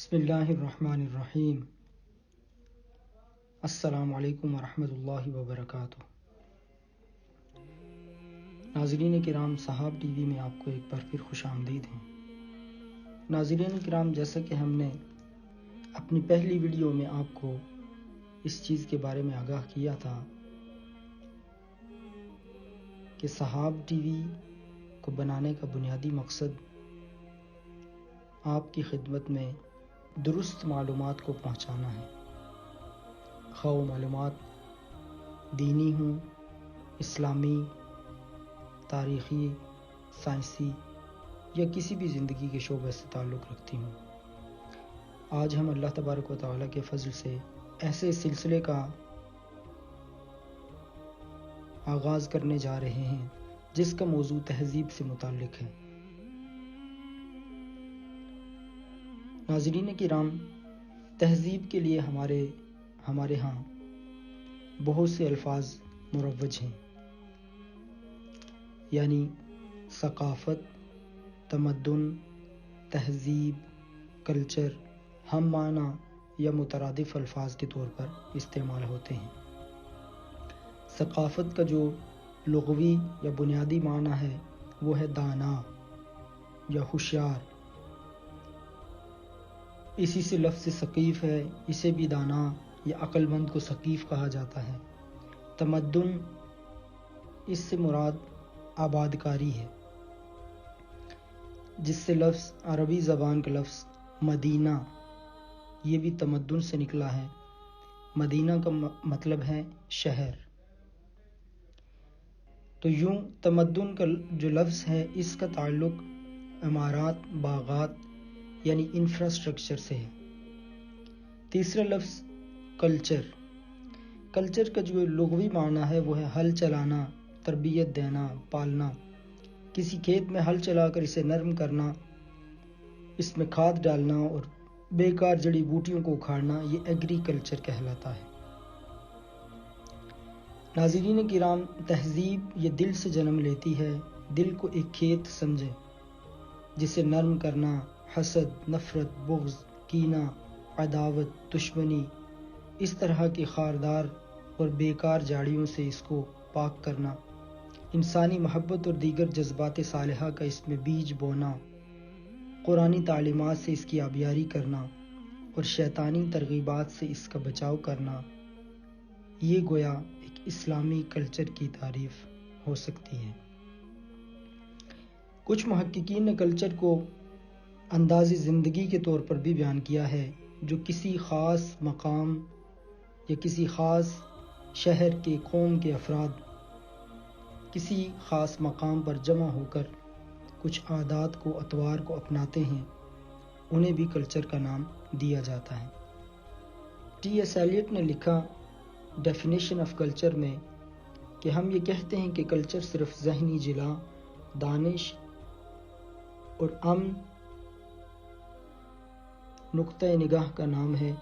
بسم اللہ الرحمن الرحیم۔ السلام علیکم ورحمۃ اللہ وبرکاتہ۔ ناظرین کرام، صحاب ٹی وی میں آپ کو ایک بار پھر خوش آمدید ہے۔ ناظرین کرام، جیسا کہ ہم نے اپنی پہلی ویڈیو میں آپ کو اس چیز کے بارے میں آگاہ کیا تھا کہ صحاب ٹی وی کو بنانے کا بنیادی مقصد آپ کی خدمت میں درست معلومات کو پہنچانا ہے، خواہ وہ معلومات دینی ہوں، اسلامی، تاریخی، سائنسی یا کسی بھی زندگی کے شعبے سے تعلق رکھتی ہوں۔ آج ہم اللہ تبارک و تعالیٰ کے فضل سے ایسے سلسلے کا آغاز کرنے جا رہے ہیں جس کا موضوع تہذیب سے متعلق ہے۔ ناظرین کرام، تہذیب کے لیے ہمارے ہاں بہت سے الفاظ مروج ہیں، یعنی ثقافت، تمدن، تہذیب، کلچر ہم معنی یا مترادف الفاظ کے طور پر استعمال ہوتے ہیں۔ ثقافت کا جو لغوی یا بنیادی معنی ہے وہ ہے دانا یا ہوشیار۔ اسی سے لفظ ثقیف ہے، اسے بھی دانا یا عقل مند کو ثقیف کہا جاتا ہے۔ تمدن، اس سے مراد آبادکاری ہے، جس سے لفظ عربی زبان کا لفظ مدینہ، یہ بھی تمدن سے نکلا ہے۔ مدینہ کا مطلب ہے شہر۔ تو یوں تمدن کا جو لفظ ہے اس کا تعلق عمارات، باغات یعنی انفراسٹرکچر سے ہے۔ تیسرا لفظ کلچر۔ کلچر کا جو لغوی معنی ہے وہ ہے ہل چلانا، تربیت دینا، پالنا۔ کسی کھیت میں ہل چلا کر اسے نرم کرنا، اس میں کھاد ڈالنا اور بیکار جڑی بوٹیوں کو اکھاڑنا، یہ ایگریکلچر کہلاتا ہے۔ ناظرین کرام، تہذیب یہ دل سے جنم لیتی ہے۔ دل کو ایک کھیت سمجھے، جسے نرم کرنا، حسد، نفرت، بغض، کینہ، عداوت، دشمنی، اس طرح کی خاردار اور بیکار جاڑیوں سے اس کو پاک کرنا، انسانی محبت اور دیگر جذبات صالحہ کا اس میں بیج بونا، قرآنی تعلیمات سے اس کی آبیاری کرنا اور شیطانی ترغیبات سے اس کا بچاؤ کرنا، یہ گویا ایک اسلامی کلچر کی تعریف ہو سکتی ہے۔ کچھ محققین نے کلچر کو انداز زندگی کے طور پر بھی بیان کیا ہے، جو کسی خاص مقام یا کسی خاص شہر کے قوم کے افراد کسی خاص مقام پر جمع ہو کر کچھ عادات کو، اطوار کو اپناتے ہیں، انہیں بھی کلچر کا نام دیا جاتا ہے۔ ٹی ایس ایلیٹ نے لکھا ڈیفینیشن آف کلچر میں کہ ہم یہ کہتے ہیں کہ کلچر صرف ذہنی جلا، دانش اور امن نقطہ نگاہ کا نام ہے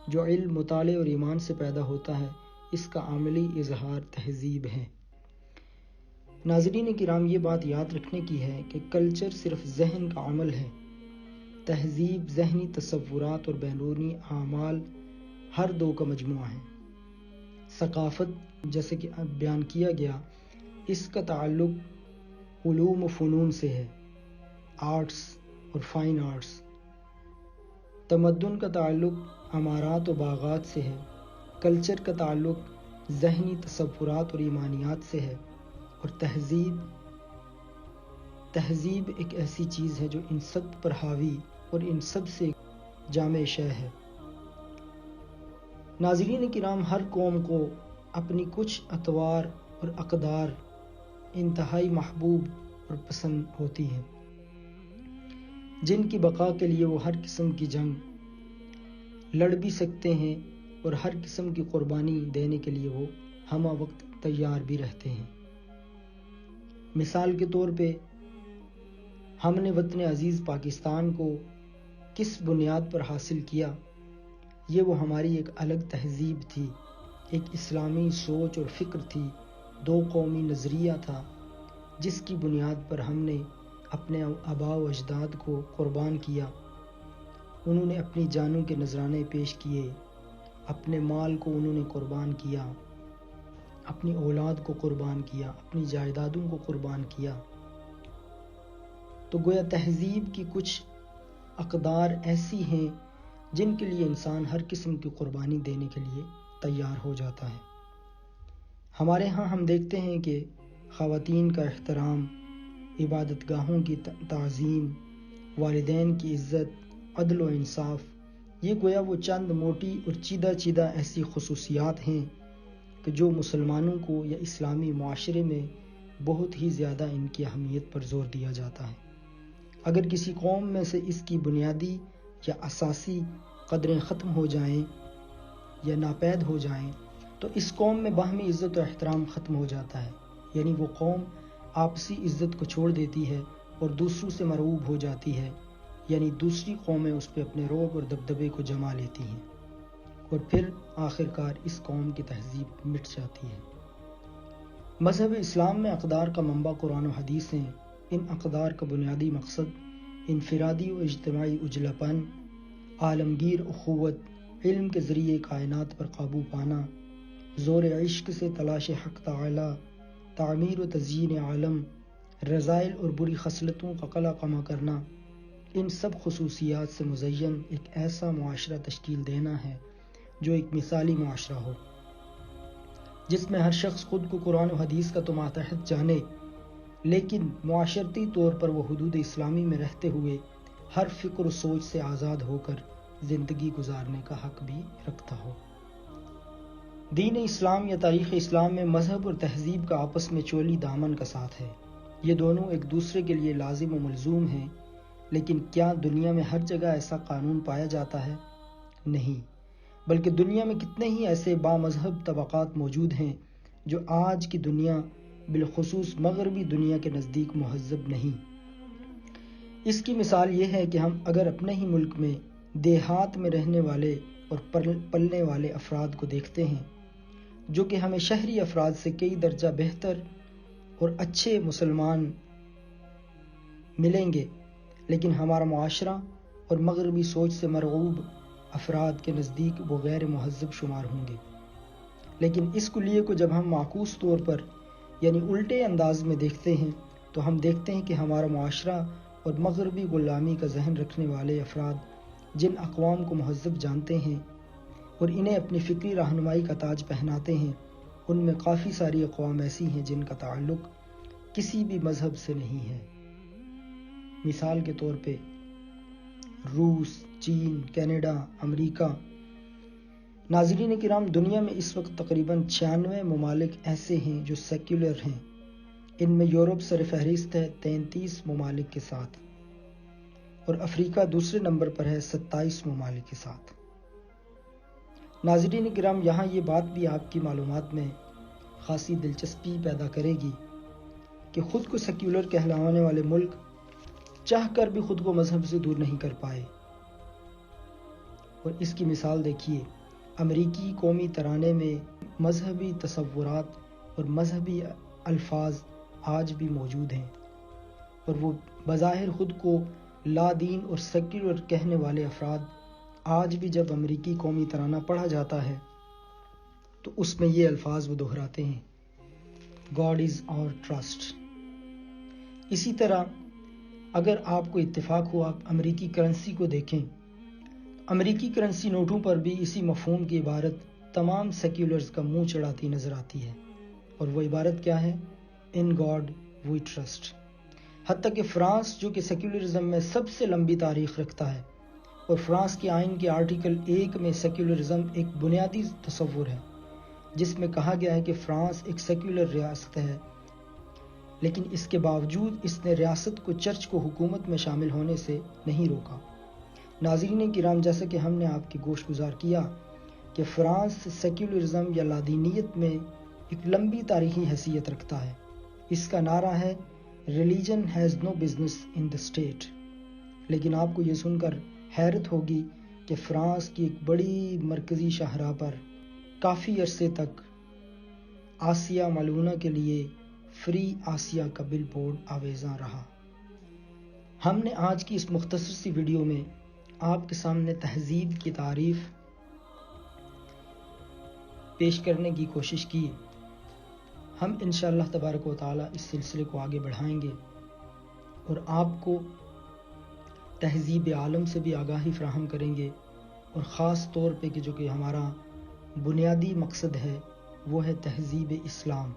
جو علم، مطالعے اور ایمان سے پیدا ہوتا ہے۔ اس کا عملی اظہار تہذیب ہے۔ ناظرین کرام، یہ بات یاد رکھنے کی ہے کہ کلچر صرف ذہن کا عمل ہے۔ تہذیب ذہنی تصورات اور بیرونی اعمال ہر دو کا مجموعہ ہے۔ ثقافت، جیسے کہ بیان کیا گیا، اس کا تعلق علوم و فنون سے ہے، آرٹس اور فائن آرٹس۔ تمدن کا تعلق عمارات و باغات سے ہے۔ کلچر کا تعلق ذہنی تصورات اور ایمانیات سے ہے۔ اور تہذیب ایک ایسی چیز ہے جو ان سب پر حاوی اور ان سب سے جامع شے ہے۔ ناظرین کرام، ہر قوم کو اپنی کچھ اطوار اور اقدار انتہائی محبوب اور پسند ہوتی ہیں، جن کی بقا کے لیے وہ ہر قسم کی جنگ لڑ بھی سکتے ہیں اور ہر قسم کی قربانی دینے کے لیے وہ ہمہ وقت تیار بھی رہتے ہیں۔ مثال کے طور پہ ہم نے وطن عزیز پاکستان کو کس بنیاد پر حاصل کیا؟ یہ وہ ہماری ایک الگ تہذیب تھی، ایک اسلامی سوچ اور فکر تھی، دو قومی نظریہ تھا، جس کی بنیاد پر ہم نے اپنے آباء و اجداد کو قربان کیا انہوں نے اپنی جانوں کے نذرانے پیش کیے، اپنے مال کو انہوں نے قربان کیا، اپنی اولاد کو قربان کیا، اپنی جائیدادوں کو قربان کیا۔ تو گویا تہذیب کی کچھ اقدار ایسی ہیں جن کے لیے انسان ہر قسم کی قربانی دینے کے لیے تیار ہو جاتا ہے۔ ہمارے ہاں ہم دیکھتے ہیں کہ خواتین کا احترام، عبادت گاہوں کی تعظیم، والدین کی عزت، عدل و انصاف، یہ گویا وہ چند موٹی اور چیدہ ایسی خصوصیات ہیں کہ جو مسلمانوں کو یا اسلامی معاشرے میں بہت ہی زیادہ ان کی اہمیت پر زور دیا جاتا ہے۔ اگر کسی قوم میں سے اس کی بنیادی یا اساسی قدریں ختم ہو جائیں یا ناپید ہو جائیں تو اس قوم میں باہمی عزت و احترام ختم ہو جاتا ہے، یعنی وہ قوم آپسی عزت کو چھوڑ دیتی ہے اور دوسروں سے مرعوب ہو جاتی ہے، یعنی دوسری قومیں اس پہ اپنے رعب اور دبدبے کو جما لیتی ہیں، اور پھر آخرکار اس قوم کی تہذیب مٹ جاتی ہے۔ مذہب اسلام میں اقدار کا منبع قرآن و حدیث ہیں۔ ان اقدار کا بنیادی مقصد انفرادی و اجتماعی اجلاپن، عالمگیر اخوت، علم کے ذریعے کائنات پر قابو پانا، زور عشق سے تلاش حق تعالی، تعمیر و تزیین عالم، رذائل اور بری خصلتوں کا قلع کما کرنا، ان سب خصوصیات سے مزین ایک ایسا معاشرہ تشکیل دینا ہے جو ایک مثالی معاشرہ ہو، جس میں ہر شخص خود کو قرآن و حدیث کا تو ماتحت جانے، لیکن معاشرتی طور پر وہ حدود اسلامی میں رہتے ہوئے ہر فکر و سوچ سے آزاد ہو کر زندگی گزارنے کا حق بھی رکھتا ہو۔ دین اسلام یا تاریخ اسلام میں مذہب اور تہذیب کا آپس میں چولی دامن کا ساتھ ہے۔ یہ دونوں ایک دوسرے کے لیے لازم و ملزوم ہیں، لیکن کیا دنیا میں ہر جگہ ایسا قانون پایا جاتا ہے؟ نہیں، بلکہ دنیا میں کتنے ہی ایسے با مذہب طبقات موجود ہیں جو آج کی دنیا بالخصوص مغربی دنیا کے نزدیک مہذب نہیں۔ اس کی مثال یہ ہے کہ ہم اگر اپنے ہی ملک میں دیہات میں رہنے والے اور پلنے والے افراد کو دیکھتے ہیں جو کہ ہمیں شہری افراد سے کئی درجہ بہتر اور اچھے مسلمان ملیں گے، لیکن ہمارا معاشرہ اور مغربی سوچ سے مرعوب افراد کے نزدیک وہ غیر مہذب شمار ہوں گے۔ لیکن اس کلیے کو جب ہم معکوس طور پر یعنی الٹے انداز میں دیکھتے ہیں تو ہم دیکھتے ہیں کہ ہمارا معاشرہ اور مغربی غلامی کا ذہن رکھنے والے افراد جن اقوام کو مہذب جانتے ہیں اور انہیں اپنی فکری رہنمائی کا تاج پہناتے ہیں، ان میں کافی ساری اقوام ایسی ہیں جن کا تعلق کسی بھی مذہب سے نہیں ہے۔ مثال کے طور پہ روس، چین، کینیڈا، امریکہ۔ ناظرین کرام، دنیا میں اس وقت تقریباً 96 ممالک ایسے ہیں جو سیکولر ہیں۔ ان میں یورپ سر فہرست ہے 33 ممالک کے ساتھ، اور افریقہ دوسرے نمبر پر ہے 27 ممالک کے ساتھ۔ ناظرین کرام، یہاں یہ بات بھی آپ کی معلومات میں خاصی دلچسپی پیدا کرے گی کہ خود کو سیکولر کہلانے والے ملک چاہ کر بھی خود کو مذہب سے دور نہیں کر پائے، اور اس کی مثال دیکھیے، امریکی قومی ترانے میں مذہبی تصورات اور مذہبی الفاظ آج بھی موجود ہیں، اور وہ بظاہر خود کو لا دین اور سیکولر کہنے والے افراد آج بھی جب امریکی قومی ترانہ پڑھا جاتا ہے تو اس میں یہ الفاظ وہ دہراتے ہیں: God is our trust۔ اسی طرح اگر آپ کو اتفاق ہو آپ امریکی کرنسی کو دیکھیں، امریکی کرنسی نوٹوں پر بھی اسی مفہوم کی عبارت تمام سیکولرز کا منہ چڑھاتی نظر آتی ہے، اور وہ عبارت کیا ہے؟ In God we trust۔ حتیٰ کہ فرانس جو کہ سیکولرزم میں سب سے لمبی تاریخ رکھتا ہے، اور فرانس کے آئین کے آرٹیکل 1 میں سیکولرزم ایک بنیادی تصور ہے جس میں کہا گیا ہے کہ فرانس ایک سیکولر ریاست ہے، لیکن اس کے باوجود اس نے ریاست کو چرچ کو حکومت میں شامل ہونے سے نہیں روکا۔ ناظرین کرام، جیسا کہ ہم نے آپ کی گوش گزار کیا کہ فرانس سیکولرزم یا لادینیت میں ایک لمبی تاریخی حیثیت رکھتا ہے۔ اس کا نعرہ ہے religion has no business in the state. لیکن آپ کو یہ سن کر حیرت ہوگی کہ فرانس کی ایک بڑی مرکزی شاہراہ پر کافی عرصے تک آسیہ ملعونہ کے لیے فری آسیا کا بل بورڈ آویزاں رہا۔ ہم نے آج کی اس مختصر سی ویڈیو میں آپ کے سامنے تہذیب کی تعریف پیش کرنے کی کوشش کی۔ ہم انشاءاللہ تبارک و تعالیٰ اس سلسلے کو آگے بڑھائیں گے اور آپ کو تہذیب عالم سے بھی آگاہی فراہم کریں گے، اور خاص طور پہ کہ جو کہ ہمارا بنیادی مقصد ہے وہ ہے تہذیب اسلام۔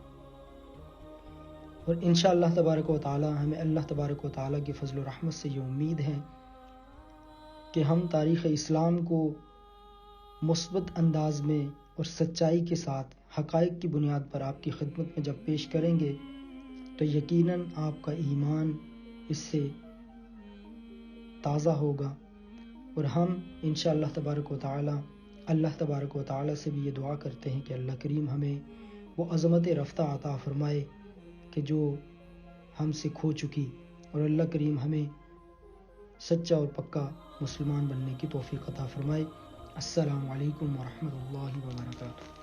اور انشاءاللہ تبارک و تعالیٰ ہمیں اللہ تبارک و تعالیٰ کی فضل و رحمت سے یہ امید ہے کہ ہم تاریخ اسلام کو مثبت انداز میں اور سچائی کے ساتھ حقائق کی بنیاد پر آپ کی خدمت میں جب پیش کریں گے تو یقیناً آپ کا ایمان اس سے تازہ ہوگا، اور ہم انشاءاللہ تبارک و تعالیٰ اللہ تبارک و تعالیٰ سے بھی یہ دعا کرتے ہیں کہ اللہ کریم ہمیں وہ عظمت رفتہ عطا فرمائے کہ جو ہم سے کھو چکی، اور اللہ کریم ہمیں سچا اور پکا مسلمان بننے کی توفیق عطا فرمائے۔ السلام علیکم ورحمۃ اللہ وبرکاتہ۔